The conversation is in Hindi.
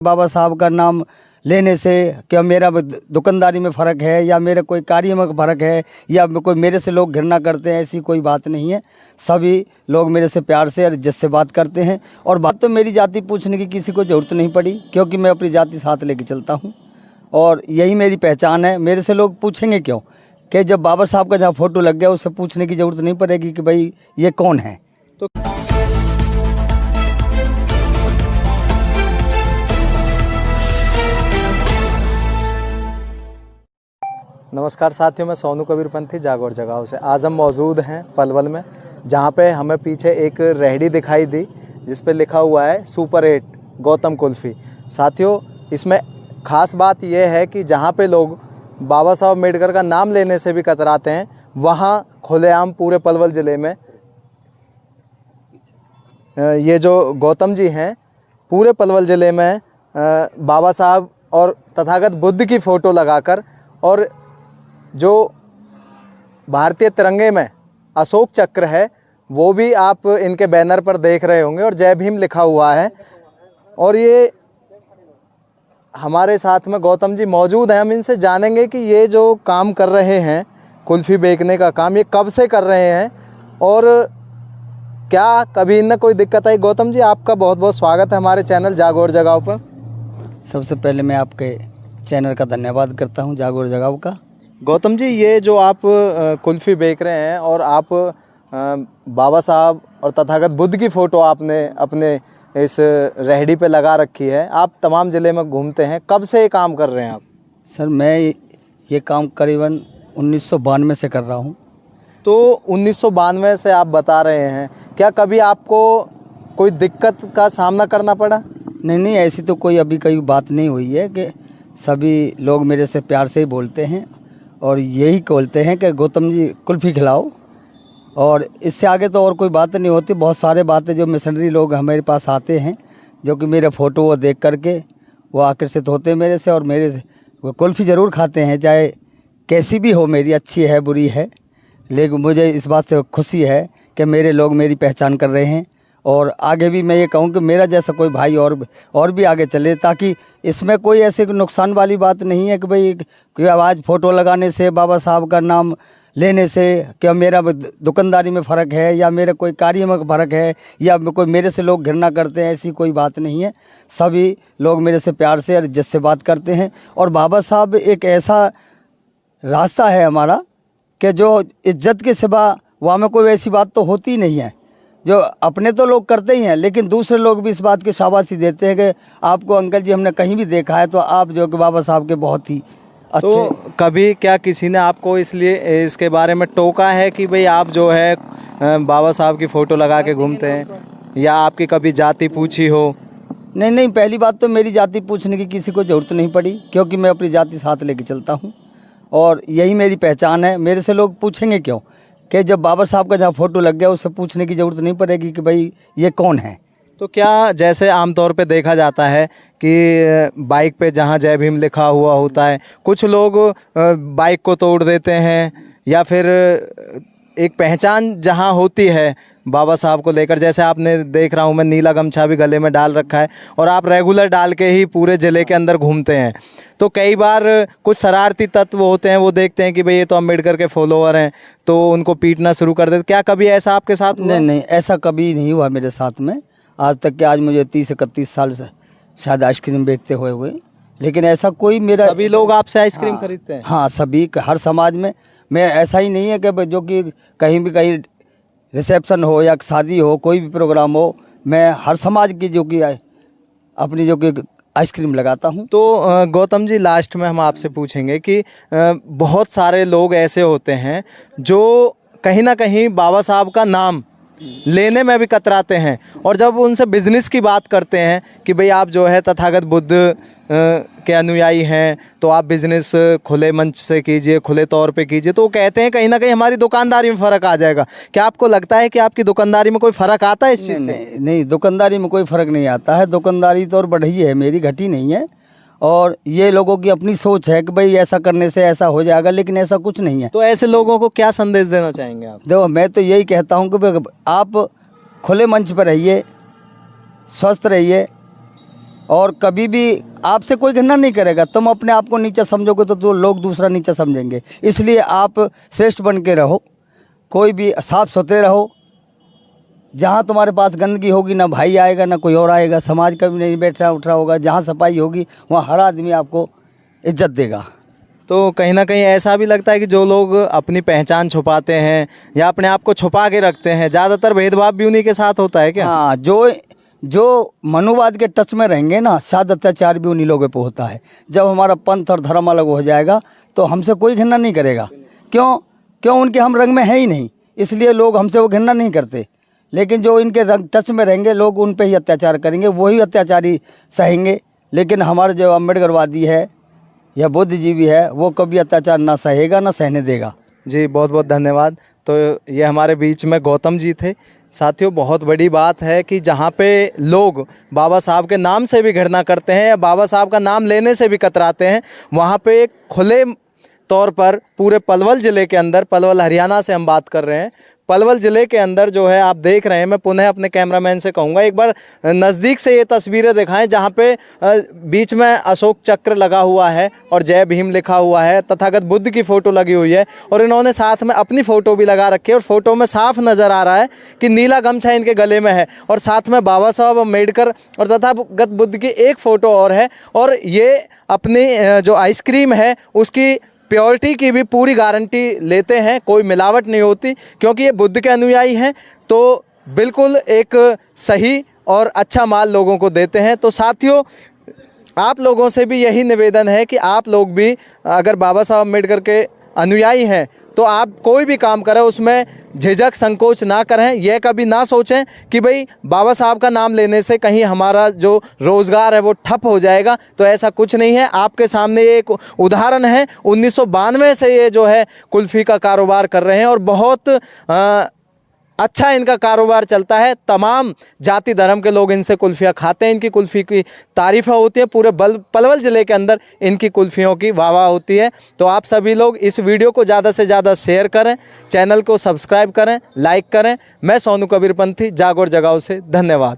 बाबा साहब का नाम लेने से क्या मेरा दुकानदारी में फ़र्क है या मेरे कोई कार्य में फ़र्क है या कोई मेरे से लोग घृणा करते हैं, ऐसी कोई बात नहीं है। सभी लोग मेरे से प्यार से और इज्जत से बात करते हैं। और बात तो मेरी जाति पूछने की किसी को ज़रूरत नहीं पड़ी, क्योंकि मैं अपनी जाति साथ लेके चलता हूँ और यही मेरी पहचान है। मेरे से लोग पूछेंगे क्यों कि जब बाबा साहब का जहाँ फ़ोटो लग गया उससे पूछने की ज़रूरत नहीं पड़ेगी कि भाई ये कौन है। तो नमस्कार साथियों, मैं सोनू कबीरपंथी जागौर जगाओ से। आज हम मौजूद हैं पलवल में, जहां पे हमें पीछे एक रेहड़ी दिखाई दी जिस पे लिखा हुआ है सुपर 8 गौतम कुल्फ़ी। साथियों, इसमें ख़ास बात यह है कि जहां पे लोग बाबा साहब अम्बेडकर का नाम लेने से भी कतराते हैं, वहां खुलेआम पूरे पलवल ज़िले में ये जो गौतम जी हैं, पूरे पलवल ज़िले में बाबा साहब और तथागत बुद्ध की फ़ोटो लगाकर और जो भारतीय तिरंगे में अशोक चक्र है वो भी आप इनके बैनर पर देख रहे होंगे और जय भीम लिखा हुआ है। और ये हमारे साथ में गौतम जी मौजूद हैं। हम इनसे जानेंगे कि ये जो काम कर रहे हैं, कुल्फ़ी बेचने का काम, ये कब से कर रहे हैं और क्या कभी इनमें कोई दिक्कत आई। गौतम जी, आपका बहुत बहुत स्वागत है हमारे चैनल जागौर जगाओ पर। सबसे पहले मैं आपके चैनल का धन्यवाद करता हूँ, जागौर जगाओ का। गौतम जी, ये जो आप कुल्फ़ी बेच रहे हैं और आप बाबा साहब और तथागत बुद्ध की फ़ोटो आपने अपने इस रेहड़ी पे लगा रखी है, आप तमाम ज़िले में घूमते हैं, कब से ये काम कर रहे हैं आप? सर, मैं ये काम करीबन 1992 से कर रहा हूँ। तो 1992 से आप बता रहे हैं, क्या कभी आपको कोई दिक्कत का सामना करना पड़ा? नहीं, ऐसी तो कोई अभी कोई बात नहीं हुई है कि सभी लोग मेरे से प्यार से ही बोलते हैं और यही बोलते हैं कि गौतम जी कुल्फ़ी खिलाओ, और इससे आगे तो और कोई बात नहीं होती। बहुत सारे बातें जो मिशनरी लोग हमारे पास आते हैं, जो कि मेरे फ़ोटो वो देख करके वो आकर्षित होते हैं मेरे से और मेरे से वो कुल्फ़ी ज़रूर खाते हैं, चाहे कैसी भी हो, मेरी अच्छी है बुरी है, लेकिन मुझे इस बात से खुशी है कि मेरे लोग मेरी पहचान कर रहे हैं। और आगे भी मैं ये कहूँ कि मेरा जैसा कोई भाई और भी आगे चले, ताकि इसमें कोई ऐसे नुकसान वाली बात नहीं है कि भाई कोई आवाज़ फ़ोटो लगाने से, बाबा साहब का नाम लेने से क्या मेरा दुकानदारी में फ़र्क है या मेरे कोई कार्य में फ़र्क है या कोई मेरे से लोग घृणा करते हैं, ऐसी कोई बात नहीं है। सभी लोग मेरे से प्यार से और इज्जत से बात करते हैं। और बाबा साहब एक ऐसा रास्ता है हमारा कि जो इज्जत के सिवा वहाँ में कोई ऐसी बात तो होती नहीं है। जो अपने तो लोग करते ही हैं, लेकिन दूसरे लोग भी इस बात की शाबाशी देते हैं कि आपको अंकल जी हमने कहीं भी देखा है तो आप जो कि बाबा साहब के बहुत ही अच्छे। तो कभी क्या किसी ने आपको इसलिए इसके बारे में टोका है कि भाई आप जो है बाबा साहब की फ़ोटो लगा के घूमते हैं, या आपकी कभी जाति पूछी हो? नहीं, पहली बात तो मेरी जाति पूछने की किसी को ज़रूरत नहीं पड़ी, क्योंकि मैं अपनी जाति साथ लेके चलता हूँ और यही मेरी पहचान है। मेरे से लोग पूछेंगे क्यों कि जब बाबा साहब का जहाँ फ़ोटो लग गया उससे पूछने की ज़रूरत नहीं पड़ेगी कि भाई ये कौन है। तो क्या जैसे आमतौर पे देखा जाता है कि बाइक पे जहाँ जय भीम लिखा हुआ होता है, कुछ लोग बाइक को तोड़ देते हैं, या फिर एक पहचान जहाँ होती है बाबा साहब को लेकर, जैसे आपने देख रहा हूँ मैं नीला गमछा भी गले में डाल रखा है और आप रेगुलर डाल के ही पूरे ज़िले के अंदर घूमते हैं, तो कई बार कुछ शरारती तत्व होते हैं, वो देखते हैं कि भाई ये तो अम्बेडकर के फॉलोअर हैं, तो उनको पीटना शुरू कर देते। क्या कभी ऐसा आपके साथ हुआ? नहीं, ऐसा कभी नहीं हुआ मेरे साथ में आज तक के। आज मुझे 30-31 साल से शायद आइसक्रीम बेचते हुए, लेकिन ऐसा कोई मेरा। सभी लोग आपसे आइसक्रीम खरीदते हैं? हाँ, सभी, हर समाज में। मैं ऐसा ही नहीं है कि जो कि कहीं रिसेप्शन हो या शादी हो, कोई भी प्रोग्राम हो, मैं हर समाज की जो कि अपनी जो कि आइसक्रीम लगाता हूँ। तो गौतम जी, लास्ट में हम आपसे पूछेंगे कि बहुत सारे लोग ऐसे होते हैं जो कहीं ना कहीं बाबा साहब का नाम लेने में भी कतराते हैं, और जब उनसे बिज़नेस की बात करते हैं कि भाई आप जो है तथागत बुद्ध के अनुयायी हैं तो आप बिज़नेस खुले मंच से कीजिए, खुले तौर पे कीजिए, तो वो कहते हैं कहीं ना कहीं हमारी दुकानदारी में फ़र्क आ जाएगा। क्या आपको लगता है कि आपकी दुकानदारी में कोई फ़र्क आता है इस चीज़ से? नहीं, दुकानदारी में कोई फ़र्क नहीं आता है। दुकानदारी तो और बढ़ी है मेरी, घटी नहीं है। और ये लोगों की अपनी सोच है कि भाई ऐसा करने से ऐसा हो जाएगा, लेकिन ऐसा कुछ नहीं है। तो ऐसे लोगों को क्या संदेश देना चाहेंगे आप? देखो, मैं तो यही कहता हूँ कि आप खुले मंच पर रहिए, स्वस्थ रहिए और कभी भी आपसे कोई घृणा नहीं करेगा। तुम अपने आप को नीचा समझोगे तो लोग दूसरा नीचा समझेंगे। इसलिए आप श्रेष्ठ बन के रहो, कोई भी साफ सुथरे रहो। जहाँ तुम्हारे पास गंदगी होगी ना भाई आएगा ना कोई और आएगा, समाज का भी नहीं बैठ रहा उठ रहा होगा। जहाँ सफाई होगी वहाँ हर आदमी आपको इज्जत देगा। तो कहीं ना कहीं ऐसा भी लगता है कि जो लोग अपनी पहचान छुपाते हैं या अपने आप को छुपा के रखते हैं, ज़्यादातर भेदभाव भी उन्हीं के साथ होता है क्या? हाँ, जो मनुवाद के टच में रहेंगे ना, शायद अत्याचार भी उन्हीं लोगों पे होता है। जब हमारा पंथ और धर्म अलग हो जाएगा तो हमसे कोई घृणा नहीं करेगा। क्यों उनके हम रंग में है ही नहीं, इसलिए लोग हमसे वो घृणा नहीं करते। लेकिन जो इनके रंग टच में रहेंगे लोग उन पे ही अत्याचार करेंगे, वही अत्याचारी सहेंगे। लेकिन हमारा जो अम्बेडकरवादी है या बुद्धिजीवी है वो कभी अत्याचार ना सहेगा ना सहने देगा। जी बहुत बहुत धन्यवाद। तो ये हमारे बीच में गौतम जी थे। साथियों, बहुत बड़ी बात है कि जहाँ पे लोग बाबा साहब के नाम से भी घृणा करते हैं या बाबा साहब का नाम लेने से भी कतराते हैं, वहाँ पे एक खुले तौर पर पूरे पलवल ज़िले के अंदर, पलवल हरियाणा से हम बात कर रहे हैं, पलवल ज़िले के अंदर जो है आप देख रहे हैं। मैं पुनः अपने कैमरामैन से कहूँगा एक बार नज़दीक से ये तस्वीरें दिखाएं, जहाँ पे बीच में अशोक चक्र लगा हुआ है और जय भीम लिखा हुआ है, तथागत बुद्ध की फ़ोटो लगी हुई है और इन्होंने साथ में अपनी फ़ोटो भी लगा रखी है और फ़ोटो में साफ नज़र आ रहा है कि नीला गमछा इनके गले में है और साथ में बाबा साहब अम्बेडकर और तथागत बुद्ध की एक फ़ोटो और है। और ये अपनी जो आइसक्रीम है उसकी प्योरिटी की भी पूरी गारंटी लेते हैं, कोई मिलावट नहीं होती, क्योंकि ये बुद्ध के अनुयायी हैं तो बिल्कुल एक सही और अच्छा माल लोगों को देते हैं। तो साथियों, आप लोगों से भी यही निवेदन है कि आप लोग भी अगर बाबा साहब अम्बेडकर के अनुयायी हैं तो आप कोई भी काम करें उसमें झिझक संकोच ना करें। यह कभी ना सोचें कि भाई बाबा साहब का नाम लेने से कहीं हमारा जो रोज़गार है वो ठप हो जाएगा, तो ऐसा कुछ नहीं है। आपके सामने एक उदाहरण है, 1992 से ये जो है कुल्फ़ी का कारोबार कर रहे हैं और बहुत अच्छा इनका कारोबार चलता है। तमाम जाति धर्म के लोग इनसे कुल्फ़ियाँ खाते हैं, इनकी कुल्फ़ी की तारीफ़ें होती हैं। पूरे पलवल ज़िले के अंदर इनकी कुल्फ़ियों की वाह होती है। तो आप सभी लोग इस वीडियो को ज़्यादा से ज़्यादा शेयर करें, चैनल को सब्सक्राइब करें, लाइक करें। मैं सोनू कबीरपंथी, जागोर जगाओ से, धन्यवाद।